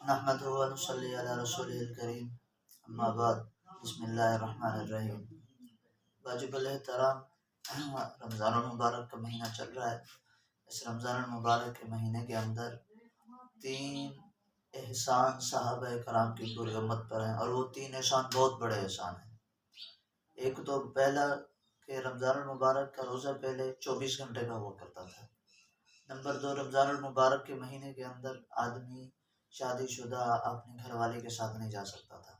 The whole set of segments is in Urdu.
نحمده و نصلی علی رسوله الکریم اما بعد بسم اللہ الرحمن الرحیم۔ واجب الاحترام، رمضان المبارک کا مہینہ چل رہا ہے۔ اس رمضان المبارک کے مہینے کے اندر 3 احسان صحابہ کرام کی پوری امت پر ہیں، اور وہ 3 احسان بہت بڑے احسان ہیں۔ ایک تو پہلا کہ رمضان المبارک کا روزہ پہلے 24 گھنٹے کا ہوا کرتا تھا۔ نمبر 2، رمضان المبارک کے مہینے کے اندر آدمی شادی شدہ اپنے گھر والے کے ساتھ نہیں جا سکتا تھا۔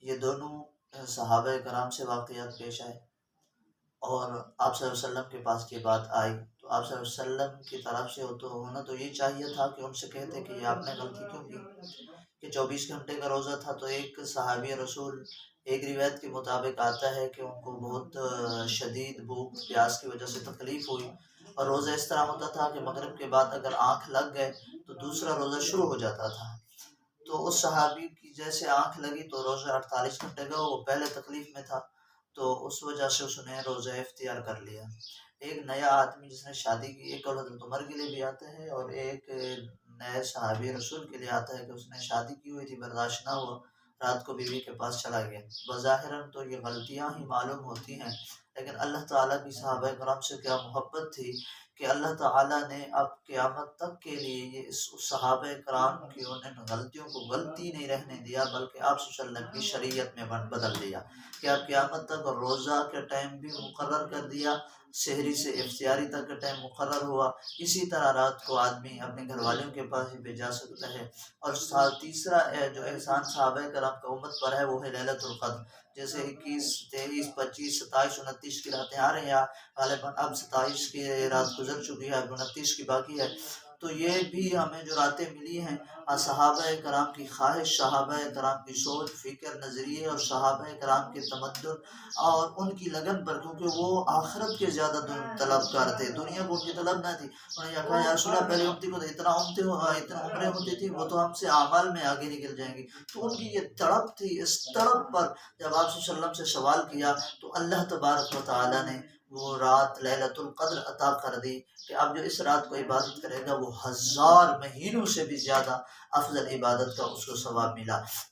یہ دونوں صحابہ کرام سے واقعات پیش آئے، اور آپ صلی اللہ علیہ وسلم کے پاس یہ بات آئی تو آپ صلی اللہ علیہ وسلم کی طرف سے ہونا تو یہ چاہیے تھا کہ ان سے کہتے کہ یہ آپ نے غلطی کیوں کی، کہ 24 گھنٹے کا روزہ تھا۔ تو ایک صحابی رسول، ایک روایت کے مطابق آتا ہے کہ ان کو بہت شدید بھوک پیاس کی وجہ سے تکلیف ہوئی، اور روزہ اس طرح ہوتا تھا کہ مغرب کے بعد اگر آنکھ لگ گئے تو دوسرا روزہ شروع ہو جاتا تھا۔ تو اس صحابی کی جیسے آنکھ لگی تو روزہ 48 گھنٹے کا، وہ پہلے تکلیف میں تھا تو اس وجہ سے اس نے روزہ اختیار کر لیا۔ ایک نیا آدمی جس نے شادی کی، ایک حضرت عمر کے لیے بھی آتا ہے اور ایک نئے صحابی رسول کے لیے آتا ہے کہ اس نے شادی کی ہوئی تھی، برداشت نہ ہوا، رات کو بیوی کے پاس چلا گیا۔ بظاہراً تو یہ غلطیاں ہی معلوم ہوتی ہیں، لیکن اللہ تعالیٰ کی صحابہ کرام سے کیا محبت تھی کہ اللہ تعالیٰ نے اب قیامت تک کے لیے یہ اس صحابہ کرام کی ان غلطیوں کو غلطی نہیں رہنے دیا، بلکہ آپ صلی اللہ علیہ وسلم کی شریعت میں بدل دیا کہ اب قیامت تک روزہ کے ٹائم بھی مقرر کر دیا، سحری سے افطاری تک کا ٹائم مقرر ہوا۔ اسی طرح رات کو آدمی اپنے گھر والوں کے پاس بھی جا سکتا ہے۔ اور تیسرا جو احسان صحابہ کرام کا امت پر ہے وہ ہے لیلۃ القدر۔ جیسے 21، 23، 25، 27، 29 کی راتیں آ رہی ہیں، غالباً اب 27 کی رات گزر چکی ہے، اب 29 کی باقی ہے۔ تو یہ بھی ہمیں جو راتیں ملی ہیں، صحابہ کرام کی خواہش، صحابہ کرام کی سوچ، فکر، نظریے، اور صحابہ کرام کے تمدن اور ان کی لگن پر، کیونکہ وہ آخرت کے زیادہ طلبگار تھے، دنیا کو ان کی طلب نہ تھی۔ انہوں نے کہا یا رسول اللہ، پہلے امتی کو تو اتنا عمریں ہوتی تھی، وہ تو ہم سے اعمال میں آگے نکل جائیں گی۔ تو ان کی یہ تڑپ تھی، اس تڑپ پر جب آپ صلی اللہ علیہ وسلم سے سوال کیا تو اللہ تبارک و تعالیٰ نے وہ رات لیلۃ القدر عطا کر دی کہ اب جو اس رات کو عبادت کرے گا وہ 1000 مہینوں سے بھی زیادہ افضل عبادت کا اس کو ثواب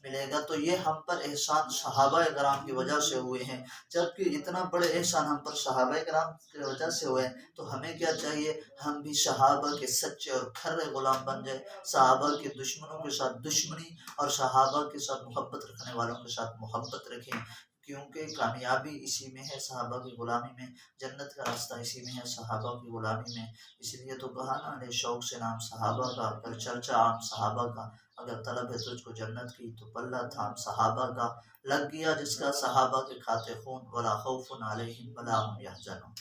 ملے گا۔ تو یہ ہم پر احسان صحابہ کرام کی وجہ سے ہوئے ہیں۔ جبکہ اتنا بڑے احسان ہم پر صحابہ کرام کی وجہ سے ہوئے ہیں تو ہمیں کیا چاہیے، ہم بھی صحابہ کے سچے اور کھرے غلام بن جائے، صحابہ کے دشمنوں کے ساتھ دشمنی اور صحابہ کے ساتھ محبت رکھنے والوں کے ساتھ محبت رکھیں، کیونکہ کامیابی اسی میں ہے، صحابہ کی غلامی میں۔ جنت کا راستہ اسی میں ہے، صحابہ کی غلامی میں۔ اس لیے تو کہا نا، لے شوق سے نام صحابہ کا، اگر چرچا عام صحابہ کا، اگر طلب ہے تجھ کو جنت کی تو پلہ تھام صحابہ کا، لگ گیا جس کا صحابہ کے کھاتے خون، ولا خوف علیہم ولا هم يحزنون۔